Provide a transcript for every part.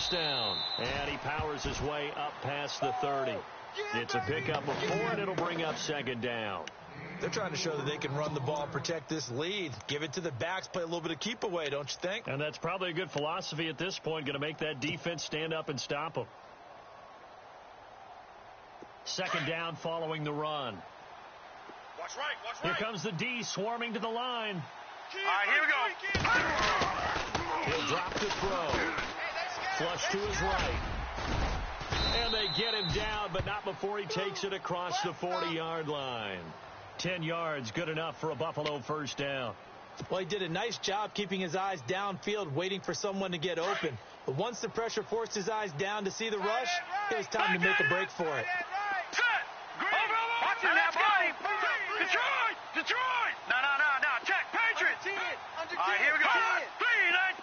first down. And he powers his way up past the 30. It's a pickup of 4, and it'll bring up second down. They're trying to show that they can run the ball and protect this lead. Give it to the backs, play a little bit of keep away, don't you think? And that's probably a good philosophy at this point, going to make that defense stand up and stop them. Second down following the run. Watch right, watch Here right. comes the D swarming to the line. All right, here we go. He'll drop the throw. Flush to his right. And they get him down, but not before he takes it across the 40-yard line. 10 yards, good enough for a Buffalo first down. Well, he did a nice job keeping his eyes downfield, waiting for someone to get open. But once the pressure forced his eyes down to see the rush, it was time to make a break for it. Watch it now, buddy. Detroit! Detroit! No. Check. Patriots! All right, here we go.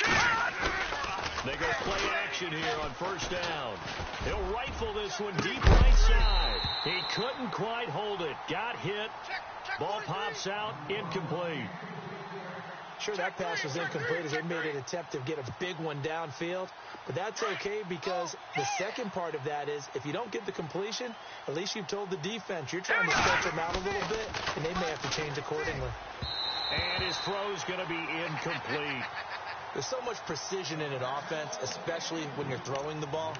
3-19. They go play action here on first down. He'll rifle this one deep right side. He couldn't quite hold it. Got hit. Ball pops out. Incomplete. Sure, that pass was incomplete as they made an attempt to get a big one downfield. But that's okay because the second part of that is if you don't get the completion, at least you've told the defense you're trying to stretch them out a little bit, and they may have to change accordingly. And his throw's going to be incomplete. There's so much precision in an offense, especially when you're throwing the ball.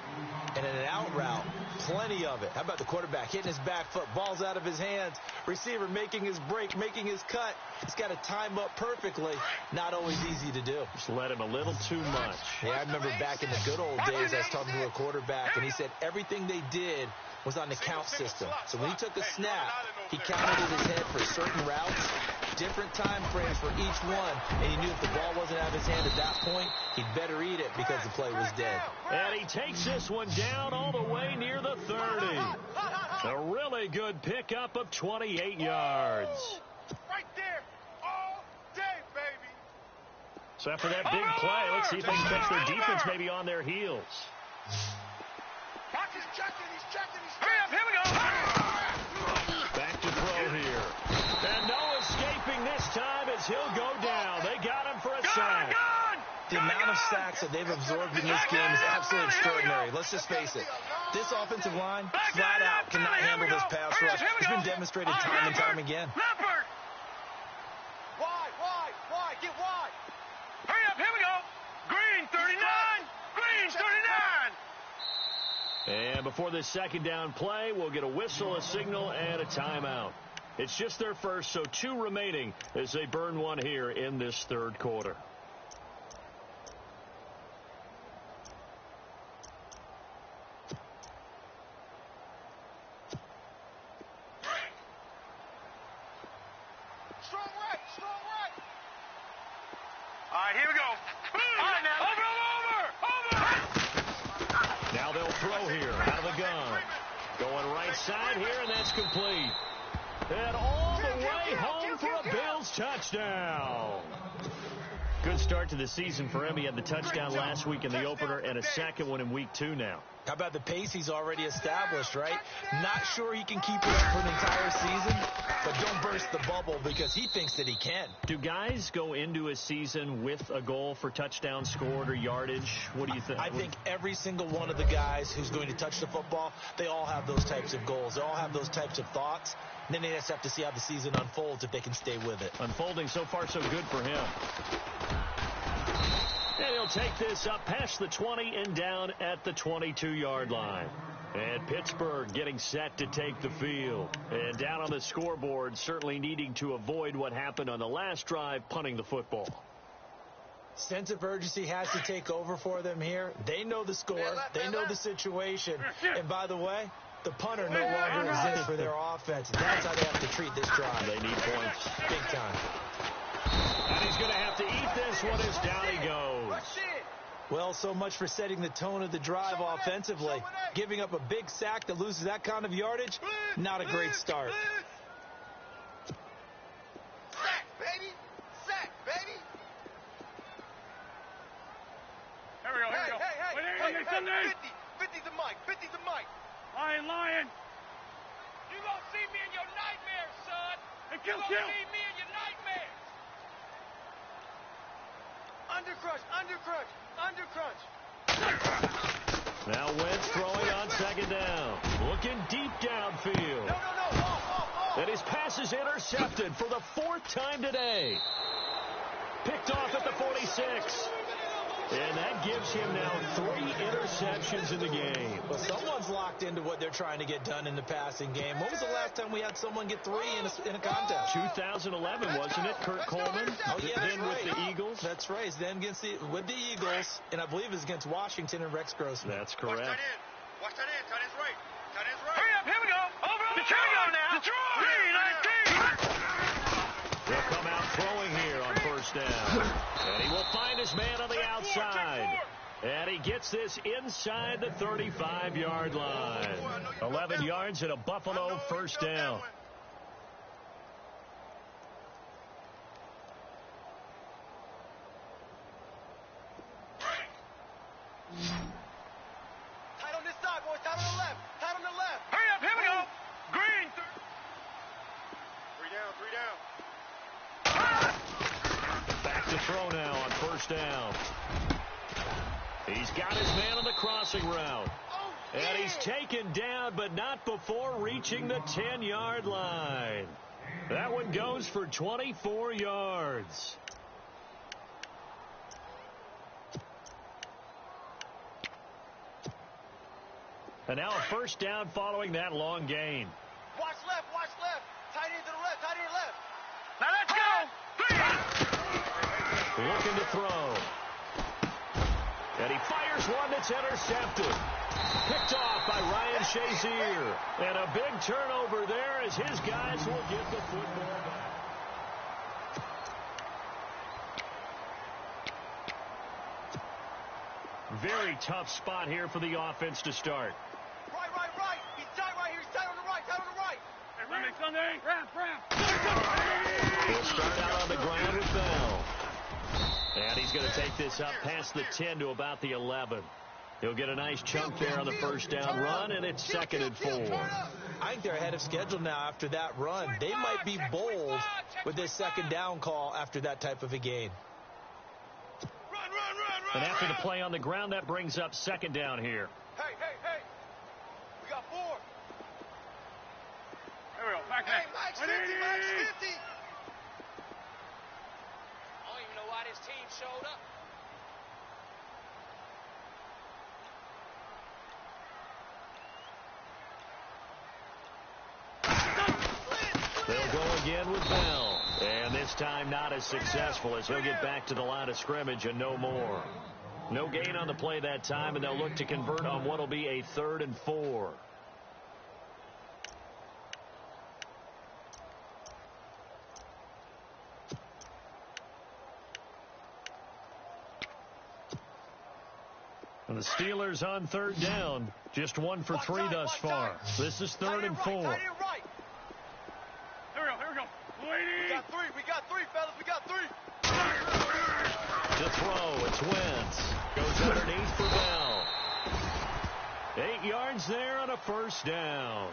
And in an out route, plenty of it. How about the quarterback hitting his back foot, ball's out of his hands, receiver making his break, making his cut. He's got to time up perfectly. Not always easy to do. Just let him a little too much. Yeah, I remember back in the good old days, I was talking to a quarterback, and he said everything they did was on the count system. So when he took a snap, he counted in his head for certain routes, different time frames for each one, and he knew if the ball wasn't out of his hand at that point, he'd better eat it because the play was dead. And he takes this one down all the way near the 30. A really good pickup of 28 yards. Right there. All day, baby. So after that big play, let's see if they can catch their defense maybe on their heels. He's checking. Hurry up, here we go. Back to throw here. And no escaping this time as he'll go down. They got him for a sack. The amount of sacks that they've absorbed in this game is absolutely extraordinary. Let's just face it. This offensive line, flat out, cannot handle this pass rush. It's been demonstrated time and time again. Wide. Get wide. Hurry up, here we go. Green, 39. Green, 39. And before this second down play, we'll get a whistle, a signal, and a timeout. It's just their first, so 2 remaining as they burn one here in this third quarter. Strong right. All right, here we go. All right, now. Over. Now they'll throw here out of the gun. Going right side here, and that's complete. And all the way home for a Bills touchdown. Good start to the season for him. He had the touchdown last week in the opener and a second one in week 2 now. How about the pace he's already established, right? Not sure he can keep it up for an entire season, but don't burst the bubble because he thinks that he can. Do guys go into a season with a goal for touchdown scored or yardage? What do you think? I think every single one of the guys who's going to touch the football, they all have those types of goals. They all have those types of thoughts. And then they just have to see how the season unfolds if they can stay with it. Unfolding so far so good for him. And he'll take this up past the 20 and down at the 22-yard line. And Pittsburgh getting set to take the field. And down on the scoreboard, certainly needing to avoid what happened on the last drive, punting the football. Sense of urgency has to take over for them here. They know the score. They know the situation. And by the way, the punter no longer exists for their offense. That's how they have to treat this drive. They need points. Big time. And he's going to have to eat this one as down he goes. Well, so much for setting the tone of the drive offensively. Giving up a big sack that loses that kind of yardage, not a great start. Sack, baby. Sack, baby. Here we go. Hey. 50's the mic. 50's the mic. Lion. You gonna see me in your nightmares, son. You gonna see me in your nightmares. Undercrunch. Now Wentz throwing on second down. Looking deep downfield. And his pass is intercepted for the 4th time today. Picked off at the 46. And that gives him now 3 interceptions in the game. Well, someone's locked into what they're trying to get done in the passing game. When was the last time we had someone get 3 in a contest? 2011, wasn't it? Kurt Coleman? Oh, yeah, then with the Eagles? That's right. Then against with the Eagles, and I believe it was against Washington and Rex Grossman. That's correct. Watch that in. Tight end's right. Tight end's right. Hurry up. Here we go. Over. Here we go now. He'll come out throwing here on first down. And he will find his man on the outside. And he gets this inside the 35-yard line. 11 yards and a Buffalo first down. Tight on this side, boys. Tight on the left. Tight on the left. Hurry up. Here we go. Green. 3 down. 3 down. Back to throw now on first down. He's got his man on the crossing route. And he's taken down, but not before reaching the 10-yard line. That one goes for 24 yards. And now a first down following that long gain. Watch left. Watch left. Tight end to the left. Tight end left. Now let's go. Looking to throw. And he fires one that's intercepted. Picked off by Ryan Shazier. And a big turnover there as his guys will get the football back. Very tough spot here for the offense to start. Right. He's tight right here. He's tight on the right. Tight on the right. Hey, Sunday. Ramp. He'll start out on the ground with Bell. And he's going to take this up past the 10 to about the 11. He'll get a nice chunk there on the first down run, and it's 2nd and 4. I think they're ahead of schedule now after that run. They might be bold with this second down call after that type of a gain. And after the play on the ground, that brings up 2nd down here. Hey. We got 4. Here we go. Back. Hey, Max 50. I don't even know why this team showed up. They'll go again with Bell. And this time not as successful as he'll get back to the line of scrimmage and no more. No gain on the play that time, and they'll look to convert on what will be a 3rd and 4. And the Steelers on 3rd down. Just 1 for 3 thus far. This is 3rd and 4. Here we go. We got 3, fellas. We got 3. To throw, it's Wentz. Goes underneath for Bell. 8 yards there on a first down.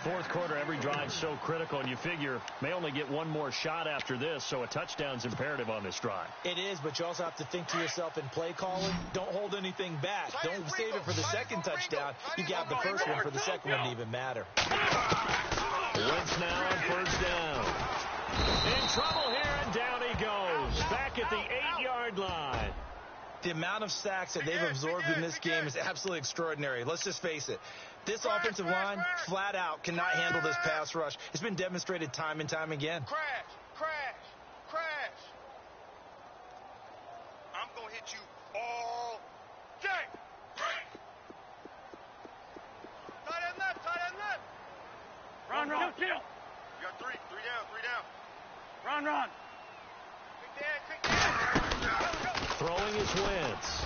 4th quarter, every drive so critical, and you figure may only get 1 more shot after this, so a touchdown's imperative on this drive. It is, but you also have to think to yourself in play calling, don't hold anything back. Don't save it for the second touchdown. You got the first one for the second one to even matter. Wentz now on first down. In trouble here, and down he goes. Back at the 8-yard line. The amount of sacks that they've absorbed in this game is absolutely extraordinary. Let's just face it. This offensive line, flat out, cannot handle this pass rush. It's been demonstrated time and time again. Crash. I'm going to hit you all day. Tight end left. Run. Kill. You got 3 down. Run. Quick Dan. Throwing is Wentz.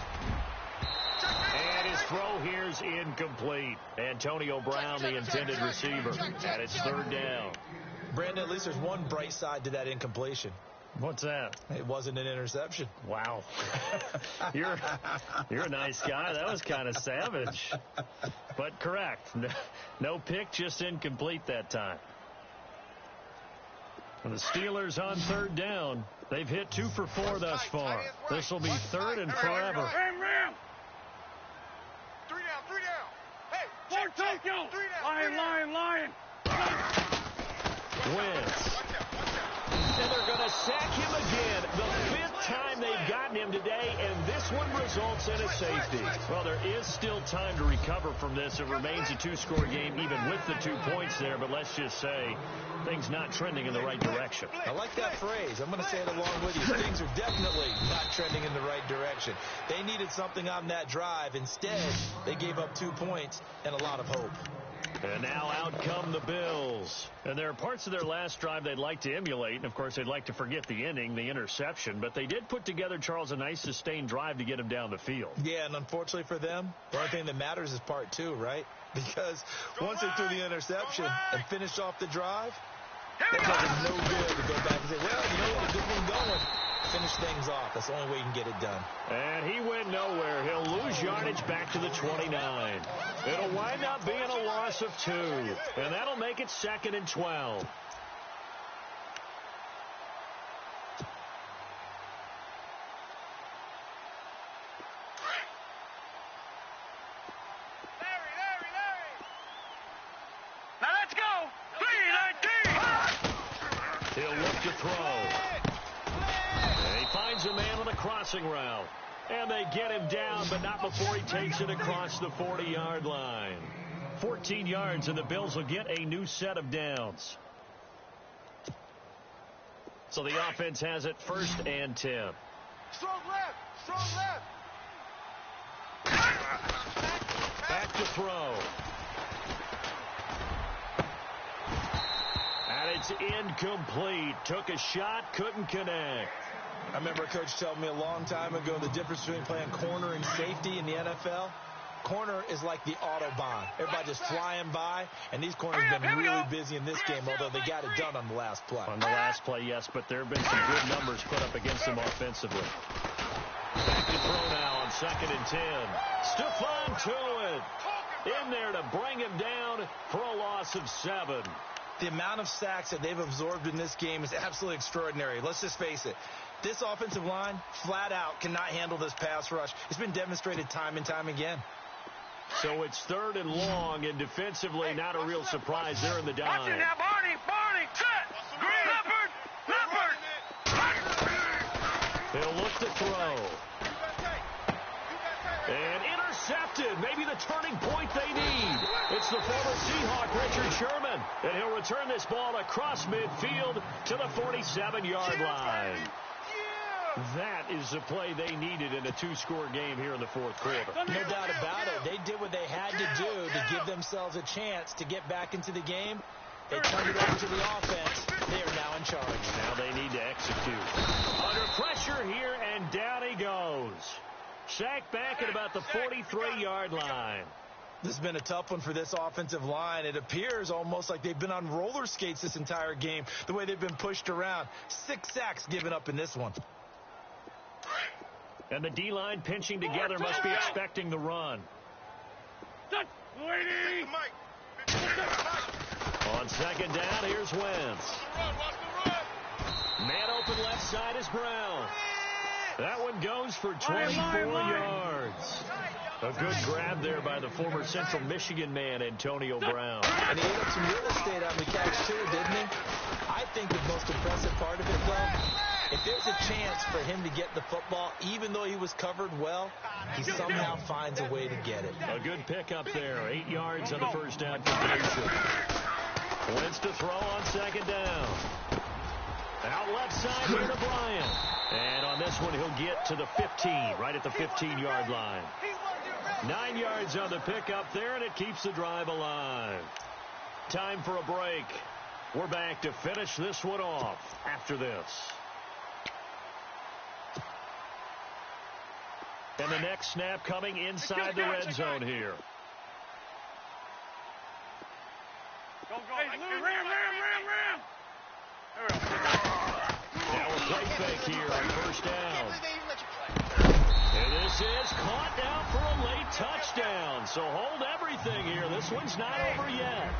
And his throw here's incomplete. Antonio Brown, the intended receiver. And it's 3rd down. Brandon, at least there's one bright side to that incompletion. What's that? It wasn't an interception. Wow. You're a nice guy. That was kind of savage. But correct. No pick, just incomplete that time. And the Steelers on 3rd down. They've hit 2 for 4 thus far. This will be 3rd and forever. 3 down. 3 down. Hey, check, Tokyo. 3 down. Lion. Wentz. And they're going to sack him again. The 5th time they've gotten him today, and this one results in a safety. Well, there is still time to recover from this. It remains a 2-score game, even with the 2 points there, but let's just say things not trending in the right direction. I like that phrase. I'm going to say it along with you. Things are definitely not trending in the right direction. They needed something on that drive. Instead, they gave up 2 points and a lot of hope. And now out come the Bills. And there are parts of their last drive they'd like to emulate. And, of course, they'd like to forget the inning, the interception. But they did put together, Charles, a nice sustained drive to get him down the field. Yeah, and unfortunately for them, the only thing that matters is part 2, right? Because once they threw the interception and finished off the drive, that does it no good to go back and say, well, you know what, a good one going. Finish things off. That's the only way you can get it done. And he went nowhere. He'll lose yardage back to the 29. It'll wind up being a loss of 2. And that'll make it 2nd and 12. Now let's go. 3-19. He'll look to throw. He finds a man on a crossing route. And they get him down, but not before he takes it across the 40-yard line. 14 yards, and the Bills will get a new set of downs. So the offense has it 1st and 10. Strong left. Back to throw. And it's incomplete. Took a shot, couldn't connect. I remember a coach telling me a long time ago the difference between playing corner and safety in the NFL. Corner is like the Autobahn. Everybody just flying by, and these corners have been really busy in this game, although they got it done on the last play. On the last play, yes, but there have been some good numbers put up against them offensively. Back to throw now on 2nd and 10. Stephon Tuitt in there to bring him down for a loss of 7. The amount of sacks that they've absorbed in this game is absolutely extraordinary. Let's just face it. This offensive line, flat out, cannot handle this pass rush. It's been demonstrated time and time again. So it's 3rd and long, and defensively, not a real surprise. They're in the dime. Watch it now, Barney, set. Leopard. He'll look to throw. And intercepted. Maybe the turning point they need. It's the former Seahawk, Richard Sherman. And he'll return this ball across midfield to the 47-yard line. That is the play they needed in a 2-score game here in the 4th quarter. No doubt about it. They did what they had to do to give themselves a chance to get back into the game. They turned it over to the offense. They are now in charge. Now they need to execute. Under pressure here, and down he goes. Sacked back at about the 43-yard line. This has been a tough one for this offensive line. It appears almost like they've been on roller skates this entire game, the way they've been pushed around. 6 sacks given up in this one. And the D-line pinching together must be expecting the run. On 2nd down, here's Wentz. Man open left side is Brown. That one goes for 24 yards. A good grab there by the former Central Michigan man, Antonio Brown. And he ate up some real estate on the catch, too, didn't he? I think the most impressive part of it, though, if there's a chance for him to get the football, even though he was covered well, he somehow finds a way to get it. A good pickup there. 8 yards on the first down completion. Wentz to throw on 2nd down. Out left side here to Bryant. And on this one, he'll get to the 15, right at the 15-yard line. 9 yards on the pickup there, and it keeps the drive alive. Time for a break. We're back to finish this one off after this. And the next snap coming inside the red zone here. Go. Ram. Now a play fake here on first down. And this is caught down for a late touchdown. So hold everything here. This one's not over yet.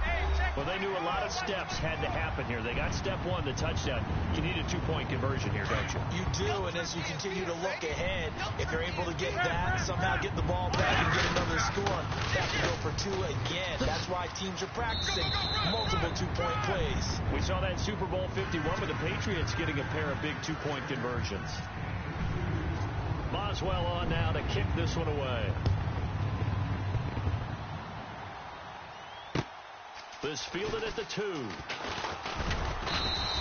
Well, they knew a lot of steps had to happen here. They got step 1, the touchdown. You need a 2-point conversion here, don't you? You do, and as you continue to look ahead, if you're able to get that, somehow get the ball back and get another score, that two again. That's why teams are practicing multiple two-point plays. We saw that Super Bowl 51 with the Patriots getting a pair of big two-point conversions. Boswell on now to kick this one away. This fielded at the 2.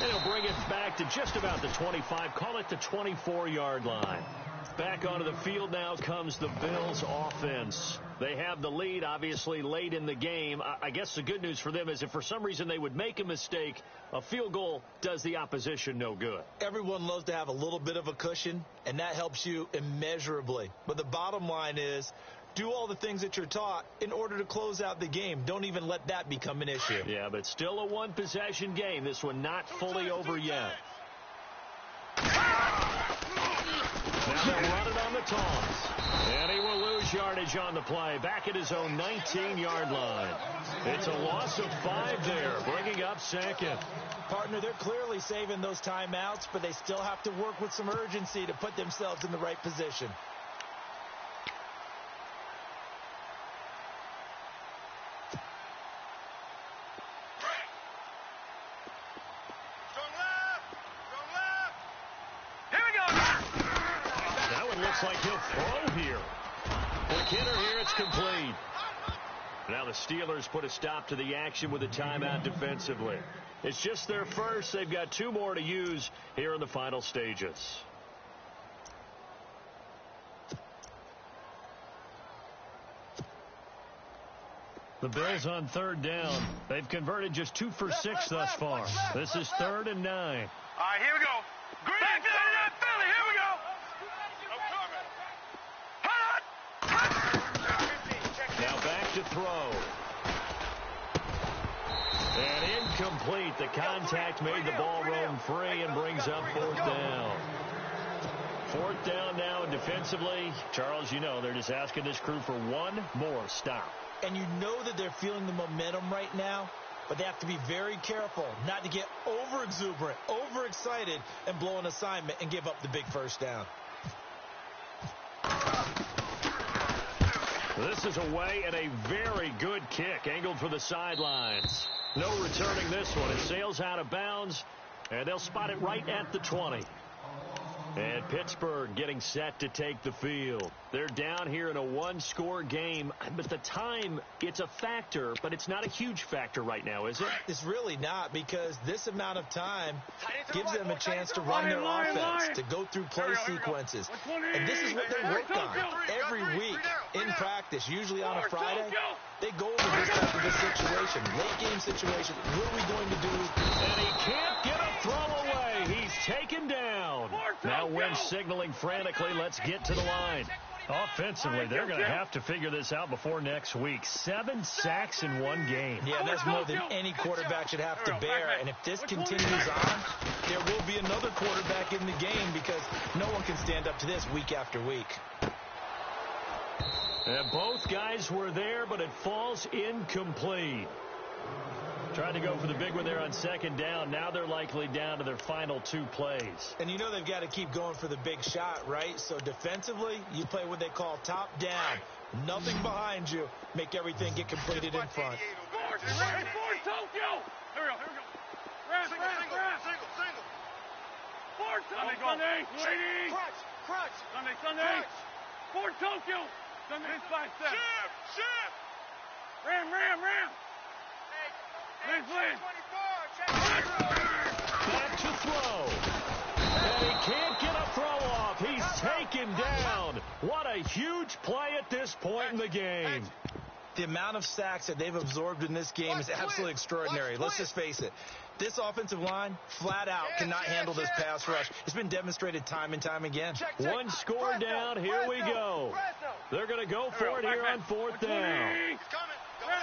And he'll bring it back to just about the 25. Call it the 24-yard line. Back onto the field now comes the Bills offense. They have the lead, obviously, late in the game. I guess the good news for them is if for some reason they would make a mistake, a field goal does the opposition no good. Everyone loves to have a little bit of a cushion, and that helps you immeasurably. But the bottom line is, do all the things that you're taught in order to close out the game. Don't even let that become an issue. Yeah, but still a one-possession game. This one not fully over yet. Now they'll run it on the toss. And he will lose yardage on the play. Back at his own 19-yard line. It's a loss of 5 there, bringing up second. Partner, they're clearly saving those timeouts, but they still have to work with some urgency to put themselves in the right position. Looks like he'll throw here. McKinnon here, it's complete. Now the Steelers put a stop to the action with a timeout defensively. It's just their first. They've got 2 more to use here in the final stages. The Bills on 3rd down. They've converted just 2 for 6 thus far. This is 3rd and 9. All right, here we go. Back to that Philly. Here we go. Now back to throw. And incomplete. The contact made the ball roam free and brings up 4th down. 4th down now defensively. Charles, you know, they're just asking this crew for one more stop. And you know that they're feeling the momentum right now, but they have to be very careful not to get over-exuberant, overexcited, and blow an assignment and give up the big first down. This is away and a very good kick, angled for the sidelines. No returning this one. It sails out of bounds, and they'll spot it right at the 20. And Pittsburgh getting set to take the field. They're down here in a 1-score game, but the time, it's a factor, but it's not a huge factor right now, is it? It's really not, because this amount of time gives them a chance to run their offense, to go through play sequences. And this is what they work on every week in practice, usually on a Friday. They go over this type of a situation, late-game situation. What are we going to do? And he can't get a throw away. He's taken down. Now Wentz signaling frantically, let's get to the line. Offensively, they're going to have to figure this out before next week. 7 sacks in 1 game. Yeah, that's more than any quarterback should have to bear. And if this continues on, there will be another quarterback in the game because no one can stand up to this week after week. And both guys were there, but it falls incomplete. Tried to go for the big one there on 2nd down. Now they're likely down to their final 2 plays. And you know they've got to keep going for the big shot, right? So defensively, you play what they call top down. Nothing behind you. Make everything get completed in front. Tokyo! Here we go, here we go. Single. Sunday. Lady. Crutch. Sunday. Ford Tokyo. Sunday. Shift. Ram. Back to throw. And he can't get a throw off. He's taken down. What a huge play at this point in the game. The amount of sacks that they've absorbed in this game is absolutely extraordinary. Let's just face it. This offensive line, flat out, cannot handle this pass rush. It's been demonstrated time and time again. 1 score down. Here we go. They're going to go for it here on 4th down. He's coming.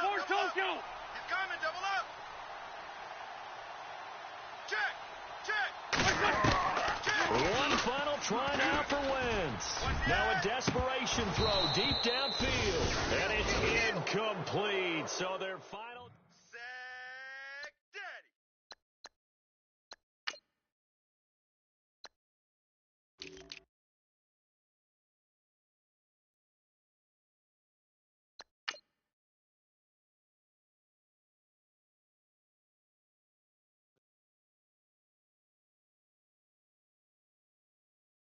Ford Tokyo. He's coming. Double up. Check. One final try now for Wentz. Now a desperation throw deep downfield. And it's incomplete. So they're final.